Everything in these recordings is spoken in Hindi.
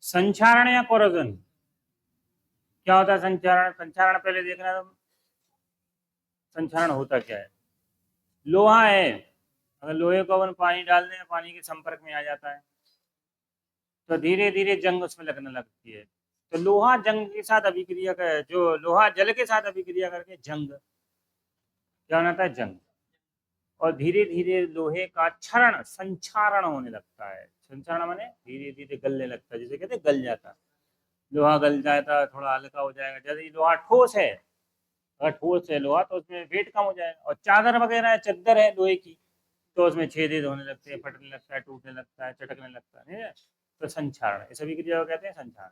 संक्षारण या कोरोजन? क्या होता है संक्षारण? संक्षारण पहले देखना, संक्षारण होता क्या है। लोहा है, अगर लोहे को अपन पानी डाल दें, पानी के संपर्क में आ जाता है तो धीरे धीरे जंग उसमें लगने लगती है। तो लोहा जंग के साथ अभिक्रिया कर, जो लोहा जल के साथ अभिक्रिया करके जंग, क्या बनाता है? जंग। और धीरे धीरे लोहे का क्षरण, संक्षारण होने लगता है। संक्षारण माने धीरे धीरे गलने लगता है, जैसे कहते हैं गल जाता है। लोहा गल जाता है, थोड़ा हल्का हो जाएगा। जैसे लोहा ठोस है, अगर ठोस है लोहा तो उसमें वेट कम हो जाएगा। और चादर वगैरह है, चद्दर है लोहे की, तो उसमें छेद होने लगते हैं, फटने लगता है, टूटने लगता है, चटकने लगता है, ठीक है? तो संक्षारण, इस सभी क्रिया को कहते हैं संक्षारण।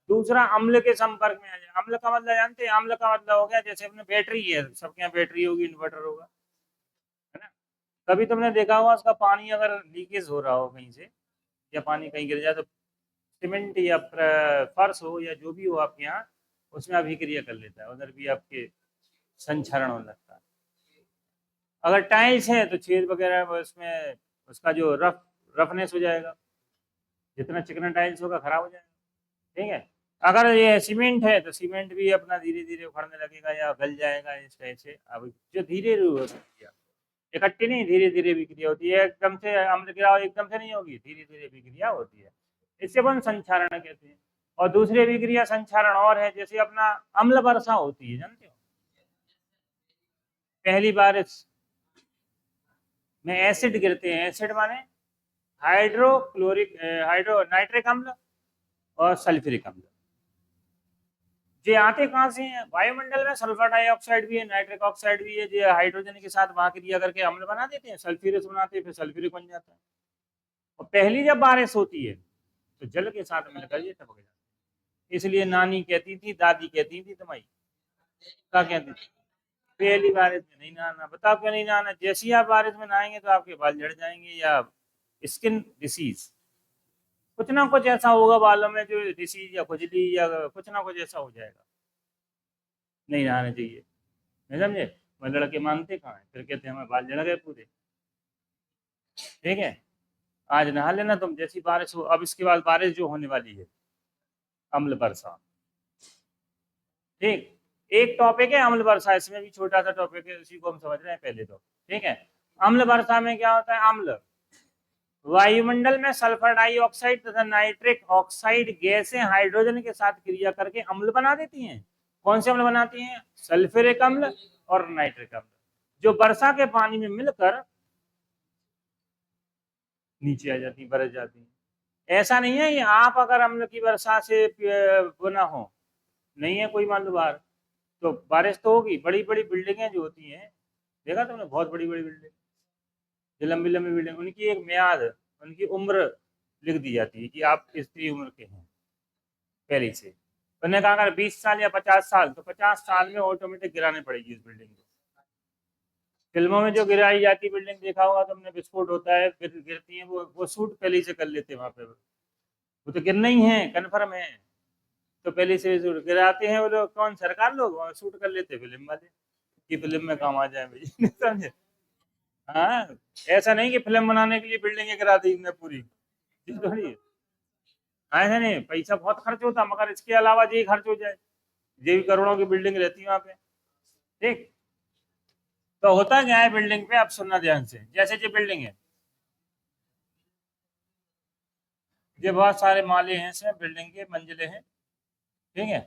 दूसरा, अम्ल के संपर्क में आ जाए। अम्ल का मतलब जानते हैं? अम्ल का मतलब हो गया, जैसे अपने बैटरी है, सबके यहाँ बैटरी होगी, इन्वर्टर होगा, है ना? कभी तुमने देखा होगा उसका पानी अगर लीकेज हो रहा हो कहीं से, या पानी कहीं गिर जाए, तो सीमेंट या फर्श हो या जो भी हो आपके यहाँ, उसमें अभिक्रिया कर लेता है, उधर भी आपके संक्षारण होने लगता है। अगर टाइल्स है तो छेद वगैरह उसमें, उसका जो रफनेस हो जाएगा, जितना चिकना टाइल्स होगा खराब हो जाएगा, ठीक है? अगर ये सीमेंट है तो सीमेंट भी अपना धीरे धीरे उखड़ने लगेगा या गल जाएगा इस तरह से। अब जो धीरे धीरे इकट्ठी नहीं, धीरे धीरे विक्रिया होती है, एकदम से अम्ल गिराव एकदम से नहीं होगी, धीरे धीरे विक्रिया होती है, इससे अपन संक्षारण कहते हैं। और दूसरी विक्रिया संक्षारण और है, जैसे अपना अम्ल वर्षा होती है, जानते हो? पहली बारिश में एसिड गिरते हैं। एसिड माने हाइड्रो नाइट्रिक अम्ल और सल्फ्यूरिक अम्ल। ये आते कहाँ से हैं? वायुमंडल में सल्फर डाइऑक्साइड भी है, नाइट्रिक ऑक्साइड भी है, जो हाइड्रोजन के साथ वहां क्रिया करके अम्ल बना देते हैं, सल्फ्यूरस बनाते हैं, फिर सल्फ्यूरिक बन जाता है। और पहली जब बारिश होती है तो जल के साथ मिलकर ये टपक जाता है। इसलिए नानी कहती थी, दादी कहती थी, तुम्हारी क्या कहती थी? पहली बारिश में नहीं नहाना। बताओ क्यों नहीं नहाना? जैसे ही आप बारिश में नहाएंगे तो आपके बाल झड़ जाएंगे, या स्किन डिसीज, कुछ ना कुछ ऐसा होगा बालों में, जो डिसीज या खुजली या कुछ ना कुछ ऐसा हो जाएगा। नहीं नहाना चाहिए, नहीं समझे? मैं लड़के मानते कहाँ है, फिर कहते हैं हमें बाल झड़ गए पूरे। ठीक है, आज नहा लेना तुम, जैसी बारिश हो। अब इसके बाद बारिश जो होने वाली है, अम्ल वर्षा, ठीक। एक टॉपिक है अम्ल वर्षा, इसमें भी छोटा सा टॉपिक है, उसी को हम समझ रहे हैं पहले तो, ठीक है? अम्ल वर्षा में क्या होता है? अम्ल, वायुमंडल में सल्फर डाइऑक्साइड तथा नाइट्रिक ऑक्साइड गैसें हाइड्रोजन के साथ क्रिया करके अम्ल बना देती हैं। कौन से अम्ल बनाती हैं? सल्फ्यूरिक अम्ल और नाइट्रिक अम्ल, जो वर्षा के पानी में मिलकर नीचे आ जाती, बरस जाती। ऐसा नहीं है कि आप अगर अम्ल की वर्षा से बना हो, नहीं है कोई मान लो बाहर, तो बारिश तो होगी। बड़ी बड़ी बिल्डिंगें जो होती हैं, देखा तुमने? बहुत बड़ी बड़ी बिल्डिंग, जो लंबी लंबी बिल्डिंग, उनकी एक म्याद, उनकी उम्र लिख दी जाती है कि आप इतनी उम्र के हैं पहले से। उन्होंने कहा अगर 20 साल या 50 साल, तो 50 साल में ऑटोमेटिक गिरानी पड़ेगी इस बिल्डिंग को। फिल्मों में जो गिराई जाती बिल्डिंग देखा होगा तुमने, विस्फोट होता है, फिर गिरती है, वो शूट पहले से कर लेते हैं वहां पे, वो तो गिरना ही है, कन्फर्म है। तो पहले से गिराते हैं वो लोग, कौन? सरकार लोग, और शूट कर लेते फिल्म वाले कि फिल्म में काम आ जाए भाई। समझे? हाँ, ऐसा नहीं कि फिल्म बनाने के लिए बिल्डिंगें गिरा दी हमने पूरी, थोड़ी है। ऐसा नहीं, पैसा बहुत खर्च होता, मगर इसके अलावा ये खर्च हो जाए, ये भी करोड़ों की बिल्डिंग रहती है वहां पे, ठीक। तो होता क्या है बिल्डिंग पे, आप सुनना ध्यान से। जैसे ये बिल्डिंग है, ये बहुत सारे माले हैं, इसमें बिल्डिंग के मंजिले हैं, ठीक है?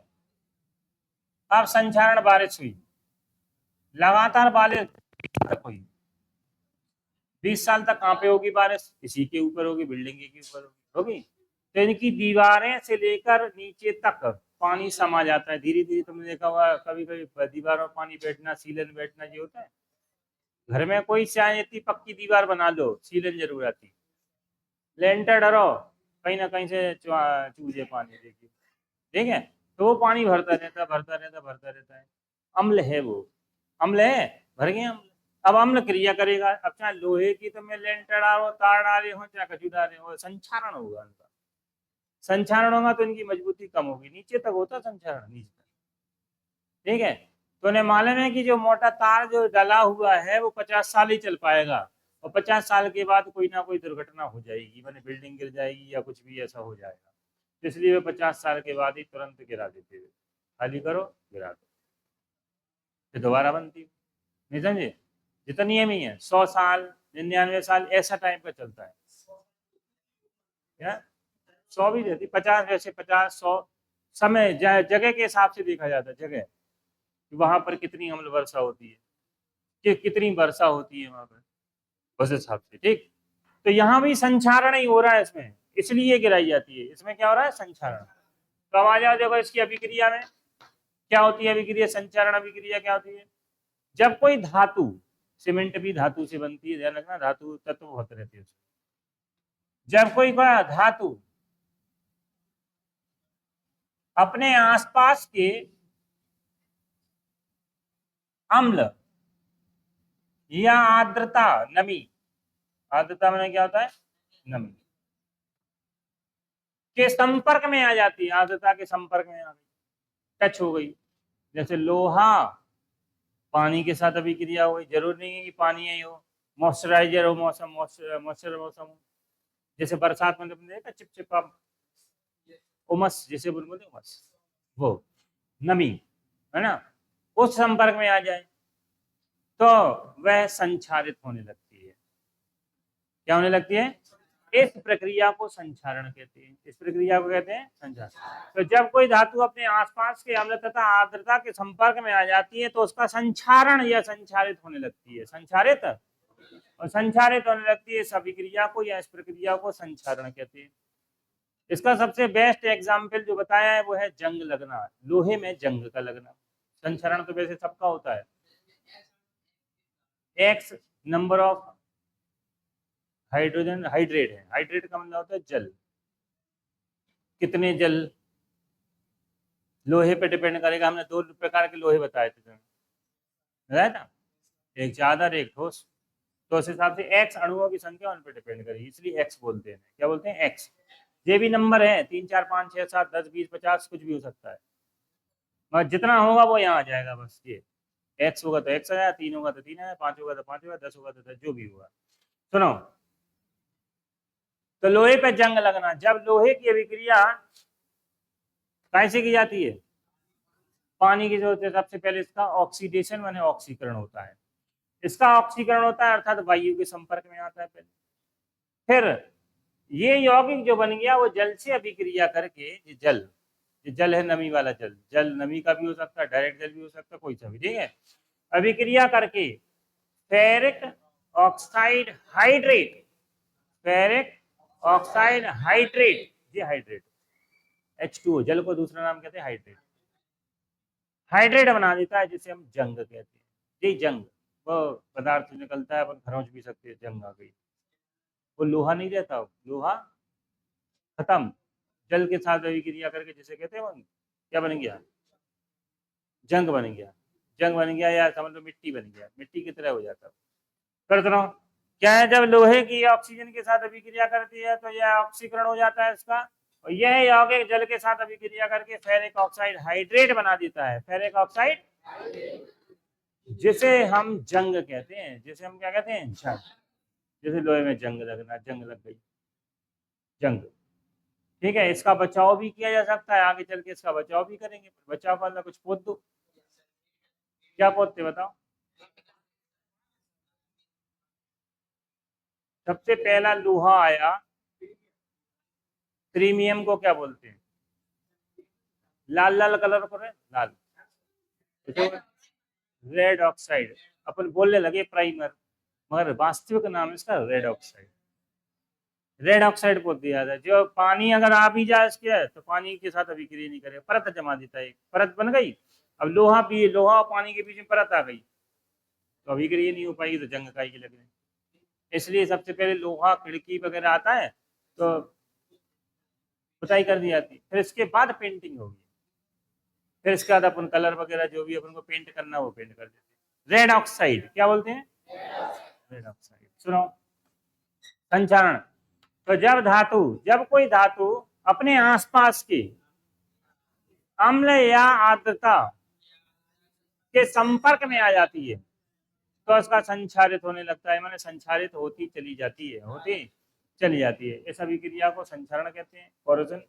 अब संक्षारण बारिश हुई, लगातार बारिश हुई, 20 साल तक कहाँ पे होगी बारिश? इसी के ऊपर होगी, बिल्डिंग के ऊपर होगी। तो इनकी दीवारें से लेकर नीचे तक पानी समा जाता है धीरे धीरे। तुमने देखा होगा कभी कभी दीवारों में पानी बैठना, सीलन बैठना, ये होता है। घर में कोई चाहे इतनी पक्की दीवार बना लो, सीलन जरूर आती, लेंटर डरो, कहीं ना कहीं से चूजे पानी, देखिए, ठीक है? तो वो पानी भरता रहता, भरता रहता, भरता रहता है। अम्ल है वो, अम्ल है, भर गए अम्ल। अब अम्ल क्रिया करेगा। अब चाहे लोहे की तुम लेंटर डालो, तार डाले हो, चाहे कचू डाले हो, संक्षारण होगा उनका। संक्षारण होगा तो इनकी मजबूती कम होगी, नीचे तक होता संक्षारण, नीचे तक, ठीक है? तो उन्हें मालूम है कि जो मोटा तार जो डला हुआ है वो 50 साल ही चल पाएगा, और 50 साल के बाद कोई ना कोई दुर्घटना हो जाएगी, मैंने बिल्डिंग गिर जाएगी या कुछ भी ऐसा हो जाएगा। इसलिए वे 50 साल के बाद ही तुरंत गिरा देते थे, खाली करो गिरा दो, फिर दोबारा बनती। नहीं समझे? जितना नियम ही है 100 साल 99 साल ऐसा टाइप का चलता है। क्या 100 भी देती 50, वैसे 50 100 समय जगह के हिसाब से देखा जाता है, जगह वहां पर कितनी अम्ल वर्षा होती है कि कितनी वर्षा होती है वहां पर उस हिसाब से। ठीक, तो यहाँ भी संचारण ही हो रहा है इसमें, इसलिए गिराई जाती है। इसमें क्या हो रहा है? संचारण। तो अब आ जाओ, देखो इसकी अभिक्रिया में क्या होती है। अभिक्रिया संचारण अभिक्रिया क्या होती है? जब कोई धातु, सीमेंट भी धातु से बनती है, ध्यान रखना, धातु तत्व होते रहते हैं उसमें। जब कोई धातु अपने आसपास के अम्ल या आर्द्रता, नमी, आर्द्रता में क्या होता है? नमी के संपर्क में आ जाती है, आर्द्रता के संपर्क में आ गई, टच हो गई। जैसे लोहा पानी के साथ अभिक्रिया हो गई, जरूर नहीं है कि पानी ही हो, मॉइस्चराइजर हो, मॉइस्चर मौसम हो, जैसे बरसात में तुमने देखा चिपचिपा उमस, जिसे बोलते हैं उमस, वो नमी है ना, उस संपर्क में आ जाए तो वह संचारित होने लगती है। क्या होने लगती है? इस प्रक्रिया को संचारण कहते हैं। इस प्रक्रिया को कहते हैं संचारण। तो जब कोई धातु अपने आसपास के अम्ल तथा आर्द्रता के संपर्क में आ जाती है तो उसका संचारण या संचारित होने लगती है। संचारित और संचारित होने लगती है, इस अभिक्रिया को या इस प्रक्रिया को संचारण कहते हैं। इसका सबसे बेस्ट एग्जाम्पल जो बताया है वो है जंग लगना, लोहे में जंग का लगना। संचरण तो वैसे सबका होता है, x number of hydrogen, hydrate है, हाइड्रेट का मतलब होता है जल, कितने जल, लोहे पे डिपेंड करेगा। हमने 2 प्रकार के लोहे बताए थे तुम्हें, ना, एक चादर एक ठोस। तो उस हिसाब से एक्स अणुओं की संख्या उन पर डिपेंड करेगी, इसलिए एक्स बोलते हैं। क्या बोलते हैं? एक्स। ये भी नंबर है, 3 4 5 6 7 10 20 50 कुछ भी हो सकता है, मगर जितना होगा वो यहाँ आ जाएगा बस। ये एक्स होगा तो एक्स आया, 3 होगा तो 3 आया, 5 होगा तो 5 होगा, 10 होगा तो 10, जो भी होगा। सुनो, तो लोहे पे जंग लगना, जब लोहे की अभिक्रिया कैसे की जाती है? पानी की जरूरत है। सबसे पहले इसका ऑक्सीडेशन माने ऑक्सीकरण होता है, इसका ऑक्सीकरण होता है अर्थात वायु के संपर्क में आता है पहले। फिर ये यौगिक जो बन गया वो जल से अभिक्रिया करके, ये जल है नमी वाला जल, जल नमी का भी हो सकता है, डायरेक्ट जल भी हो सकता है, कोई सा भी, ठीक है। अभिक्रिया करके ferric oxide hydrate, ferric oxide hydrate, ये हाइड्रेट H2O, जल को दूसरा नाम कहते हैं हाइड्रेट, हाइड्रेट बना देता है, जिसे हम जंग कहते हैं। ये जंग वो पदार्थ निकलता है, अपन खरोंच भी सकते हैं, जंग आ गई। वो लोहा नहीं रहता, लोहा खत्म, जल के साथ अभिक्रिया करके जिसे कहते हैं क्या बन गया? जंग बन गया। जंग बन गया या समझ लो मिट्टी बन गया, मिट्टी की तरह हो जाता है। करते रहो, क्या है, जब लोहे की ऑक्सीजन के साथ अभिक्रिया करती है तो यह ऑक्सीकरण हो जाता है इसका, और यह यौगिक जल के साथ अभिक्रिया करके फेरिक ऑक्साइड हाइड्रेट बना देता है, फेरिक ऑक्साइड, जिसे हम जंग कहते हैं, जिसे हम क्या कहते हैं? जंग। जैसे लोहे में जंग लगना, जंग लग गई, जंग, ठीक है। इसका बचाव भी किया जा सकता है, आगे चल के इसका बचाव भी करेंगे। बचाव वाला कुछ पोत दो, क्या पोतते बताओ? सबसे पहला लोहा आया, क्रीमियम को क्या बोलते हैं? लाल लाल कलर को, लाल, रेड ऑक्साइड। अपन बोलने लगे प्राइमर, मगर वास्तविक नाम इसका रेड ऑक्साइड, रेड ऑक्साइड बोल दिया जाता है। जो पानी अगर आ भी जाए इसके तो पानी के साथ अभिक्रिया नहीं करेगा, परत जमा देता है, एक परत बन गई। अब लोहा भी, लोहा और पानी के बीच में परत आ गई तो अभिक्रिया नहीं हो पाएगी, तो जंग काई की लगने। इसलिए सबसे पहले लोहा, खिड़की वगैरह आता है तो पुताई कर दी जाती, फिर इसके बाद पेंटिंग होगी, फिर इसके बाद अपन कलर वगैरह जो भी अपन को पेंट करना वो पेंट कर देते हैं। रेड ऑक्साइड क्या बोलते हैं? Red oxide. सुनो, संचारण, तो जब कोई धातु अपने आसपास के अम्ल या आर्द्रता के संपर्क में आ जाती है तो उसका संचारित होने लगता है, माने संचारित होती चली जाती है, होती चली जाती है। इस अभिक्रिया को संचारण कहते हैं, कोरोजन।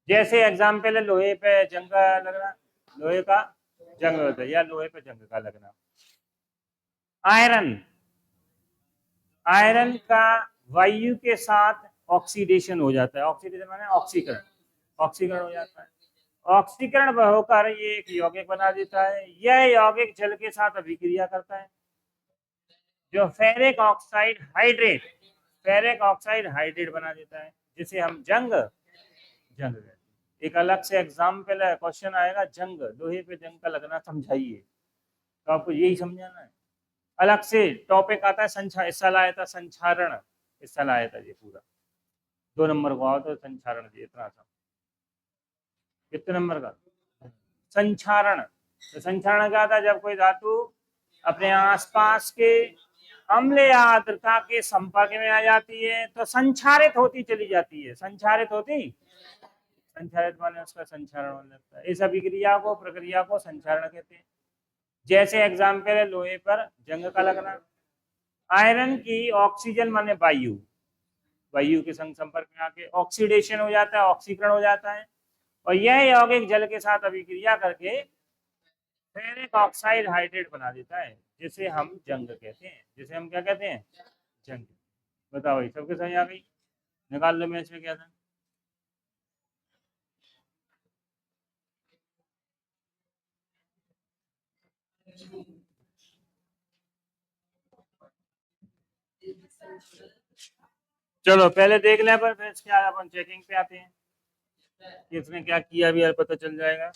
जैसे एग्जाम्पल है लोहे पे जंग का लगना, लोहे का जंग होता है या लोहे पे जंग का लगना। आयरन, आयरन का वायु के साथ ऑक्सीडेशन हो जाता है, ऑक्सीडेशन माने ऑक्सीकरण, ऑक्सीकरण हो जाता है। ऑक्सीकरण होकर ये एक यौगिक बना देता है। यह यौगिक जल के साथ अभिक्रिया करता है, जो ferric oxide hydrate, ferric oxide hydrate बना देता है, जिसे हम जंग, जंग कहते हैं। एक अलग से एग्जाम्पल है, क्वेश्चन आएगा जंग, लोहे पे जंग का लगना समझाइए, तो आपको यही समझाना है। अलग से टॉपिक आता है संचार, हिस्सा लाया था संचारण, हिस्सा लाया था ये पूरा 2 नंबर को आओ तो संचारण जी इतना सा, कितने नंबर का संचारण। तो संचारण क्या था, जब कोई धातु अपने आसपास के अम्ल या आर्द्रता के संपर्क में आ जाती है तो संचारित होती चली जाती है, संचारित होती, संचारित माने उसका संचारण होने लगता है। इस अभिक्रिया को, प्रक्रिया को संचारण कहते हैं। जैसे एग्जाम्पल है लोहे पर जंग का लगना। आयरन की ऑक्सीजन माने वायु, वायु के संग संपर्क में आके ऑक्सीडेशन हो जाता है, ऑक्सीकरण हो जाता है, और यह यौगिक जल के साथ अभिक्रिया करके फेरिक ऑक्साइड हाइड्रेट बना देता है, जिसे हम जंग कहते हैं, जिसे हम क्या कहते हैं, जंग। बताओ भाई, सबके समझ आ गई? निकाल लो मैच में क्या था। चलो पहले देख लें, पर फिर इसके बाद अपन चेकिंग पे आते हैं कि इसने क्या किया, भी यार पता चल जाएगा।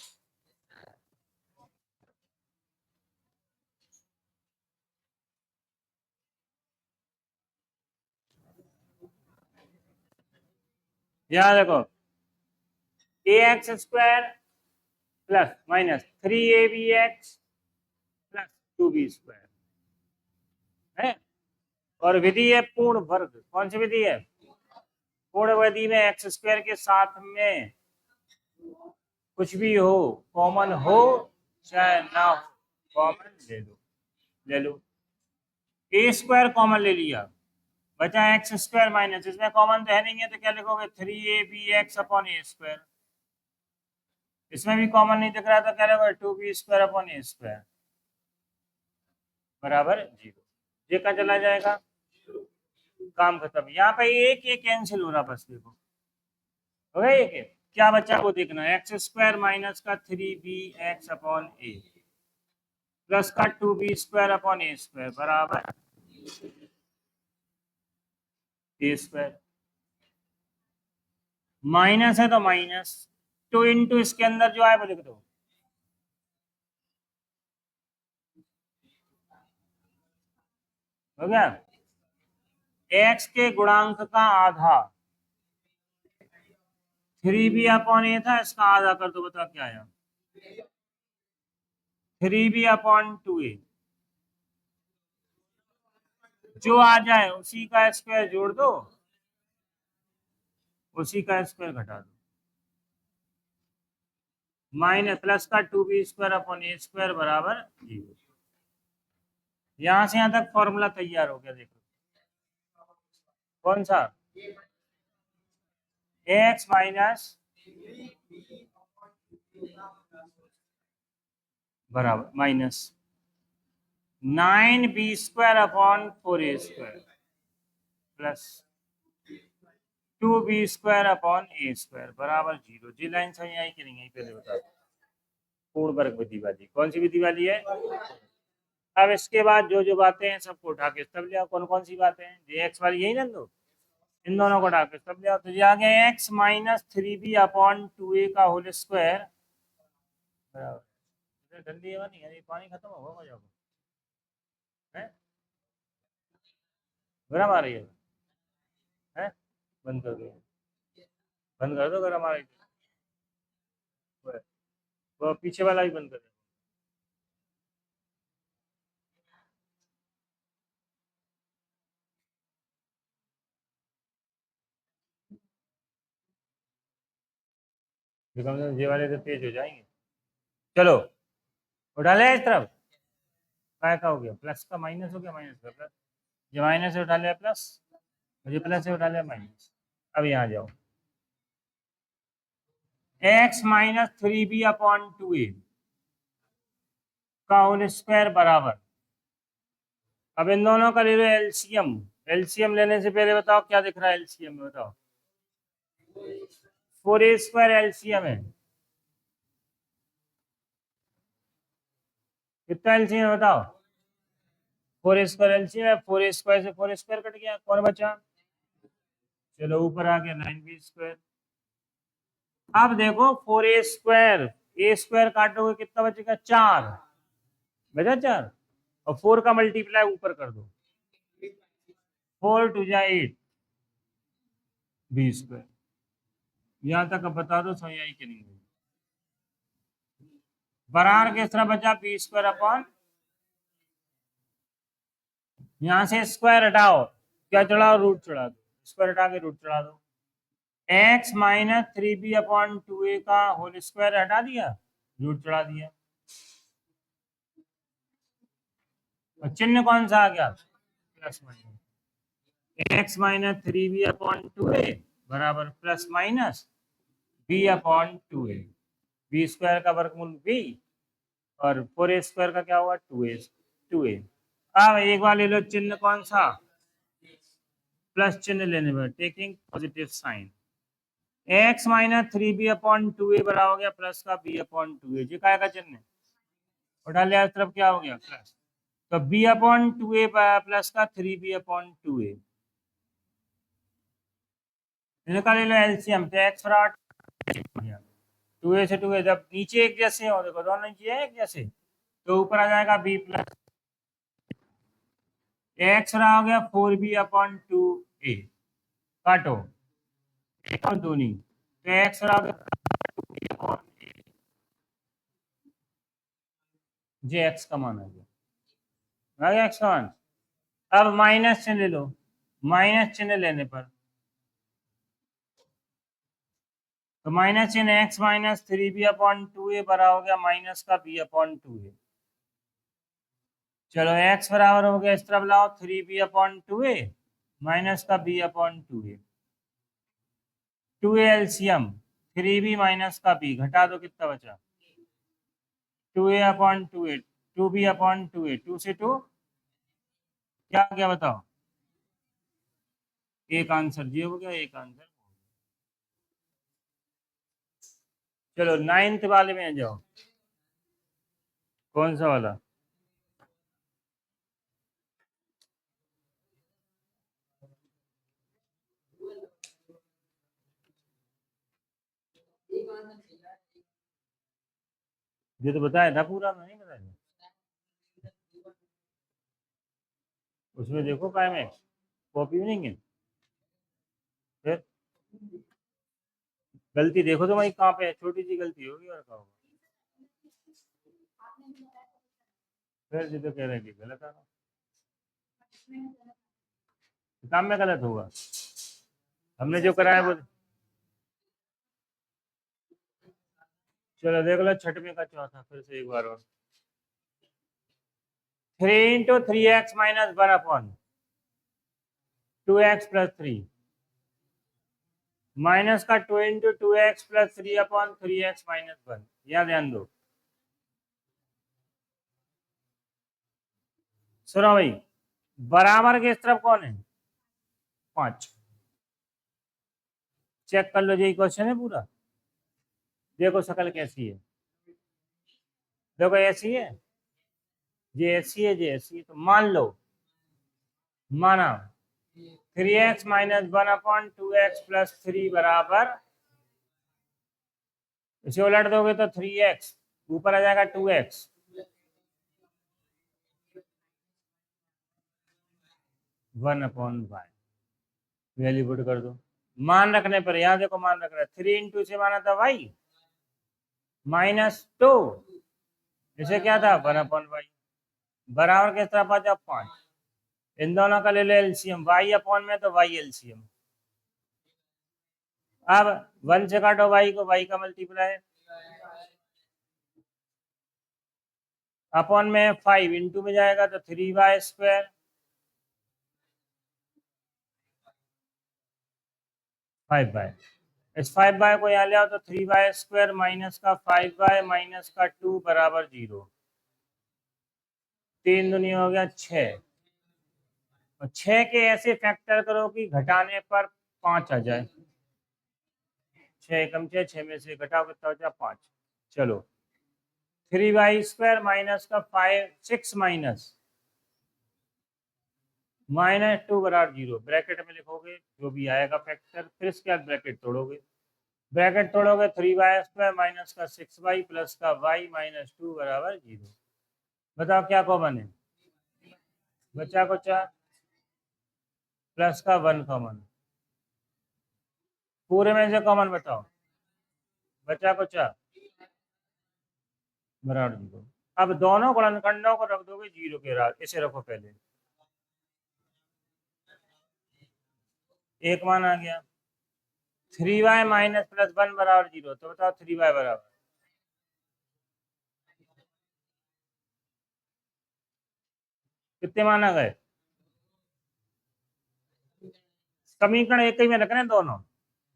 यहाँ देखो, A X square plus minus 3ab(x) plus 2b² है, और विधि है पूर्ण वर्ग। कौन सी विधि है? पूर्ण विधि में एक्स स्क्वायर के साथ में कुछ भी हो, कॉमन हो चाहे ना हो, कॉमन ले लो, ले लो। ए स्क्वायर कॉमन ले लिया, बचा एक्स स्क्वायर माइनस, इसमें कॉमन तो है नहीं है, तो क्या लिखोगे 3ab(x)(a²). इसमें भी कॉमन नहीं दिख रहा, तो क्या लिखोगे 2b² (a²) बराबर 0। ये का चला जाएगा, काम खत्म। यहाँ पे एक ये कैंसिल हो रहा, बस देखो हो गया ये, क्या बच्चा को देखना है, x² माइनस का 3bx/a प्लस का 2b²/a² बराबर a²। माइनस है तो माइनस, 2 इंटू इसके अंदर जो है वो लिख दो, हो गया। x के गुणांक का आधा 3b/a था, इसका आधा कर दो, बता क्या आया, 3b/2a। जो आ जाए उसी का स्क्वायर जोड़ दो, उसी का स्क्वायर घटा दो, माइनस प्लस का 2b²/a² बराबर 0। यहां से यहां तक फॉर्मूला तैयार हो गया, देखो कौन सा, एक्स माइनस बराबर माइनस 9b²/4a² प्लस 2b²/a² बराबर 0। जी लाइन सही आई कि नहीं आई, पहले बता दो। पूर्ण वर्ग विधि वाली, कौन सी विधि वाली है? अब इसके बाद जो जो बातें हैं सबको उठा के सब ले आओ। कौन कौन सी बातें हैं, जे एक्स वाली यही ना दो, इन दोनों को उठा के सब ले आओ। तो ये आ गया एक्स माइनस 3b/2a का होल स्क्वायर बराबर, ठंडी हवा नहीं है, पानी खत्म होगा मजा है, गर्म आ रही है? बंद कर दो, बंद कर दो, गर्म आ रही है, वो पीछे वाला भी बंद कर दो। ये वाले तो तेज हो जाएंगे। चलो उठा ले इस तरफ, काय का हो गया, प्लस का माइनस हो गया, माइनस का प्लस, ये माइनस से उठा लिया प्लस, मुझे प्लस से उठा लिया माइनस। अब यहाँ जाओ, x minus 3b upon 2a का होल स्क्वायर बराबर, अब इन दोनों का ले लो एलसीएम। एलसीएम लेने से पहले बताओ क्या दिख रहा है एलसीएम में, बताओ। 4a स्क्वायर एलसीएम है, कितना एलसीएम है बताओ। 4a स्क्वायर एलसीएम है, 4a स्क्वायर से 4 स्क्वायर कट गया, कौन बचा? चलो ऊपर आ गया 9b स्क्वायर। अब देखो 4a स्क्वायर, ए स्क्वायर काटोगे कितना बचेगा? 4 बचा, 4 और 4 का मल्टीप्लाई ऊपर कर दो, 4 2 जा 8 बी स्क्वायर। यहां तक अब बता दो सही आई कि नहीं। बराबर किस तरह बचा? बी स्क्वायर अपॉन, यहां से स्क्वायर हटाओ, क्या चढ़ाओ? रूट चढ़ा दो, स्क्वायर हटा के रूट चढ़ा दो। X minus 3b upon 2a का होल स्क्वायर हटा दिया, रूट चढ़ा दिया, और चिन्ह कौन सा आ गया? Plus minus. X minus 3b upon 2a बराबर plus minus b upon 2a। B square का वर्गमूल b और 4a स्क्वायर का क्या हुआ? 2a। अब एक बार ले लो चिन्ह कौन सा? प्लस चिन्ह लेने पर, taking positive sign. X minus 3b upon 2a बराबर हो गया प्लस का b अपॉन 2a, जी काय का चिन्ह उठा लिया, इस तरफ क्या हो गया? प्लस। तो b अपॉन 2a प्लस का 3b अपॉन 2a, इनका ले लो एलसीएम, तो एक्स बराबर 2a से 2a, जब नीचे एक जैसे हो, देखो दोनों नीचे है एक जैसे, तो ऊपर आ जाएगा b प्लस एक्स रहा हो गया 4b अपॉन 2a, काटो एक और दूनी, तो एक्स रहा हो गया जे एक्स का मान आ गया एक्स का मान। अब माइनस चिन्ह ले लो, माइनस चिन्ह लेने पर तो माइनस चिन्ह x minus 3b upon 2a बराबर हो गया माइनस का b अपॉन 2a। चलो x बराबर हो गया, इस तरफ लाओ 3b अपॉन 2a माइनस का b upon 2a, 2a LCM, 3b minus का b घटा दो, कितना बचा? 2a upon 2a, 2b upon 2a, 2 से 2 क्या आ गया बताओ? एक आंसर ये हो गया, एक आंसर। चलो 9th वाले में आ जाओ, कौन सा वाला? ये तो बताया था पूरा, मैं नहीं बताया उसमें, देखो काय में कॉपी भी नहीं है, फिर गलती देखो तो भाई कहाँ पे है, छोटी सी गलती होगी और कहा होगा, फिर जी तो कह रहे हैं कि गलत आ रहा, काम में गलत होगा, हमने जो कराया वो। चलो देख लो छठवें का चौथा फिर से एक बार और, 3 into 3x minus 1 upon 2x plus 3 minus का 2 into 2x plus 3 upon 3x minus 1, यहाँ ध्यान दो। सुनो भाई, बराबर के इस तरफ कौन है? 5, चेक कर लो, यही क्वेश्चन है पूरा। देखो शक्ल कैसी है, देखो ऐसी है, ये ऐसी है, ये ऐसी है, तो मान लो, माना 3x minus 1 upon 2x plus 3 बराबर, इसे उलट दोगे तो 3x ऊपर आ जाएगा 2x, 1 upon Y, value put कर दो। मान रखने पर यहाँ देखो, मान रख रहा है 3 इंटू से माना था y माइनस 2, इसे क्या था 1 अपॉन वाई, बराबर किस तरफ आ जाओ 5, इन दोनों का ले लो एलसीएम, y अपॉन में तो y एलसीएम। अब 1 से काटो y को, y का मल्टीप्लाई अपॉन में 5 इंटू में जाएगा तो 3y स्क्वायर 5 बाय, इस 5y को यहाँ ले आओ तो 3y² माइनस का 5y माइनस का 2 बराबर 0। 3 दूनी हो गया 6, और 6 के ऐसे फैक्टर करो कि घटाने पर 5 आ जाए। 6 कम 6 में से घटाओ कितना हो जाए 5। चलो 3y² माइनस का 6 माइनस 2 बराबर 0। ब्रैकेट में लिखोगे जो भी आएगा फैक्टर, फिर इसके बाद ब्रैकेट तोड़ोगे। ब्रैकेट तोड़ोगे 3y² माइनस का 6y प्लस का y माइनस 2 बराबर 0। बताओ क्या कॉमन है? बचा को 4 प्लस का 1 कॉमन। पूरे में से कॉमन बताओ। बचा को 4 बराबर 0। अब दोनों गुणनखंडों को रख दोगे 0 के रात, इसे रखो पहले। एक मान आ गया। 3y माइनस प्लस 1 बराबर 0। तो बताओ 3y बराबर कितने मान आ गए? समीकरण एक ही में रखना है दोनों।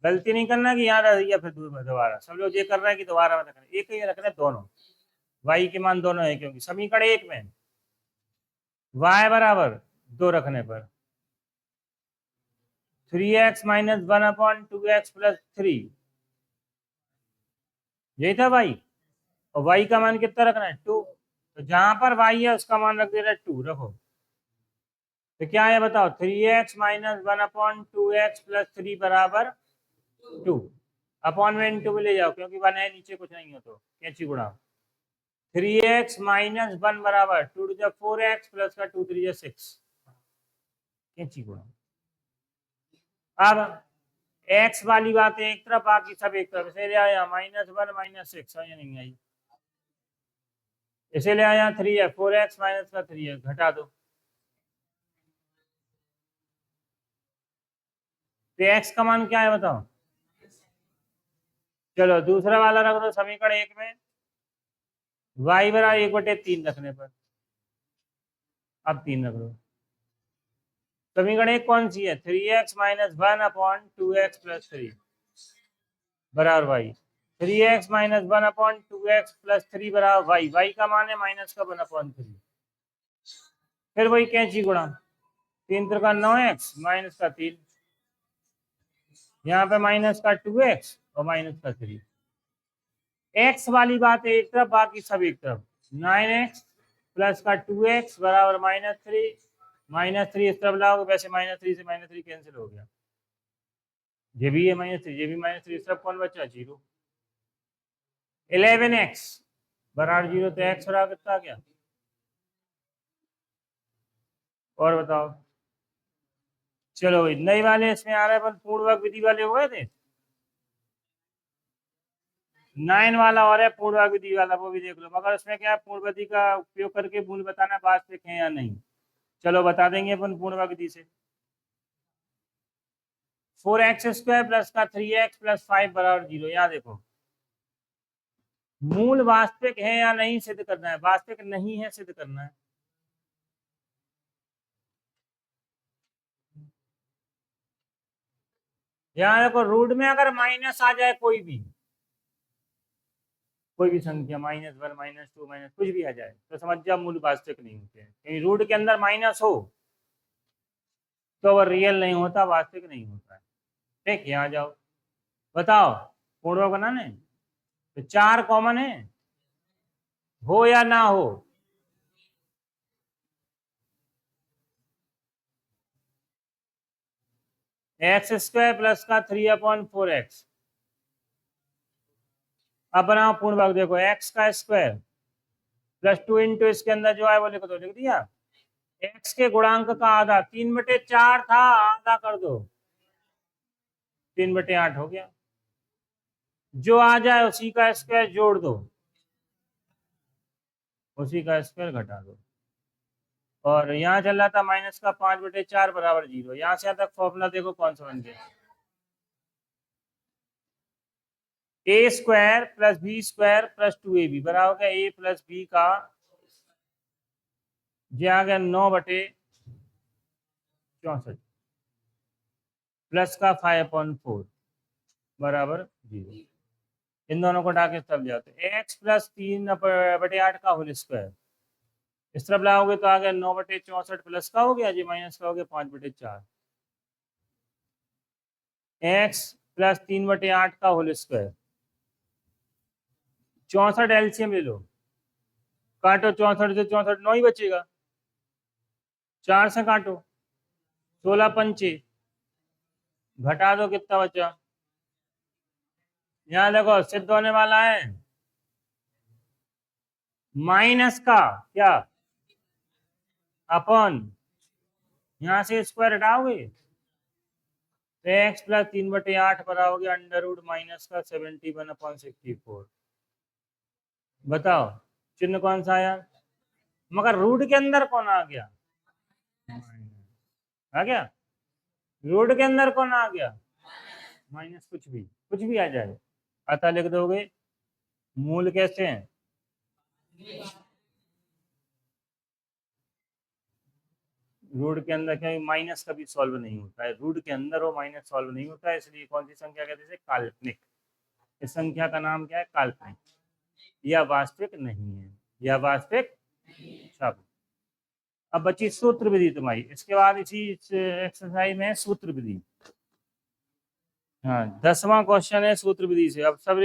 गलती नहीं करना कि यहाँ रह या फिर दोबारा। सब लोग ये कर रहे हैं कि दोबारा में रखना, एक ही में रखना है दोनों। y के मान दोनों है क्योंकि समीकरण एक में y बराबर 2 रखने पर 3x माइनस 1/2x प्लस 3, यही था भाई। और y का मान कितना रखना है? 2। तो जहां पर y है उसका मान रख देना 2 रखो। तो क्या है बताओ? 3x माइनस 1/2x प्लस 3 बराबर 2। अपॉन में 2 ले जाओ क्योंकि 1 है नीचे, कुछ नहीं हो तो कैंची गुणा। 3x माइनस 1 बराबर 2 टू द 4x प्लस का 2 3 6 कैंची गुणा। अब x वाली बात एक तरफ, बाकी सब एक तरफ। इसे ले आया -1 -6 या नहीं आई। इसे ले आया 3 है, 4x माइनस का 3 है, घटा दो। तो x का मान क्या है बताओ? चलो दूसरा वाला रख दो समीकरण एक में, y बराबर 1/3 रखने पर। अब 3 रख दो। समीकरण एक कौन सी है? 3x माइनस 1/2x प्लस 3 बराबर y। 3x minus 1/2x plus 3 बराबर y का मान है माइनस का 1/3। फिर वही कैंची गुणा, 3 त्रिका 9x माइनस का 3, यहाँ पे माइनस का 2x और माइनस का 3। x वाली बात है एक तरफ, बाकी सब एक तरफ। 9x प्लस का 2x बराबर -3, -3 इस तरफ लाओगे, वैसे -3 से -3 कैंसिल हो गया। ये भी है -3, ये भी -3, इस तरफ कौन बचा? 0। 11x बराबर 0। तो x बराबर कितना आ गया? और बताओ। चलो भाई नई वाले इसमें आ रहे हैं, अपन पूर्णवर्ग विधि वाले हो गए थे। 9 वाला और है पूर्णवर्ग विधि वाला, वो भी देख लो। मगर उसमें क्या है, पूर्ण विधि का उपयोग करके मूल बताना वास्तविक है या नहीं। चलो बता देंगे अपन पूर्णवर्ग विधि से। 4x² प्लस का 3x प्लस 5 बराबर 0। यहाँ देखो, मूल वास्तविक है या नहीं सिद्ध करना है। वास्तविक नहीं है सिद्ध करना है। यहाँ देखो, रूट में अगर माइनस आ जाए, कोई भी संख्या, -1 -2 माइनस कुछ भी आ जाए, तो समझ जाओ मूल वास्तविक नहीं होते हैं। कहीं रूट के अंदर माइनस हो तो वह रियल नहीं होता, वास्तविक नहीं होता है। ठीक, यहाँ जाओ बताओ। पूर्व बनाने तो 4 कॉमन है, हो या ना हो? x² प्लस का 3/4x। अब बनाओ पूर्ण भाग। देखो x का स्क्वायर प्लस 2 इंटू इसके अंदर जो है वो लिख दो। लिख दिया। x के गुणांक का आधा, 3/4 था, आधा कर दो, 3/8 हो गया। जो आ जाए उसी का स्क्वायर जोड़ दो, उसी का स्क्वायर घटा दो। और यहाँ चल रहा था माइनस का 5/4 बराबर 0। यहाँ से तक फॉर्मूला देखो कौन सा बन गया। a² plus b² plus 2ab बराबर क्या? a प्लस b का ये आ गया 9/64 प्लस का 5/4। बराबर 0। इन दोनों को हटा के तब जाते x प्लस 3/8 का होल स्क्वायर, इस तरफ लाओगे तो आ गया 9/64 प्लस का हो गया जी, माइनस का हो गया 5/4। x प्लस 3/8 का होल स्क्वायर, 64 एलसीएम ले लो, काटो 64 से 64 9 ही बचेगा, 4 से काटो 16 पंचे, घटा दो कितना बचा, यहाँ देखो सिद्ध होने वाला है माइनस का क्या अपन, यहां से स्क्वायर हटाओगे तो x प्लस 3/8 बराबर हो गया अंडर रूट माइनस का 71/64। बताओ चिन्ह कौन सा आया, मगर रूट के अंदर कौन आ गया, आ गया रूट के अंदर कौन आ गया, माइनस, कुछ भी आ जाए, अतः लिख दोगे मूल कैसे हैं, रूट के अंदर, क्या माइनस कभी सॉल्व नहीं होता है, रूट के अंदर वो माइनस सॉल्व नहीं होता है, इसलिए कौन सी संख्या कहते हैं, काल्पनिक। इस संख्या का नाम क्या है, काल्पनिक, यह वास्तविक नहीं है, यह वास्तविक शब्द। अब बची सूत्र विधि तुम्हारी, इसके बाद इसी एक्सरसाइज में सूत्र विधि। हाँ 10वां क्वेश्चन है सूत्र विधि से। अब सब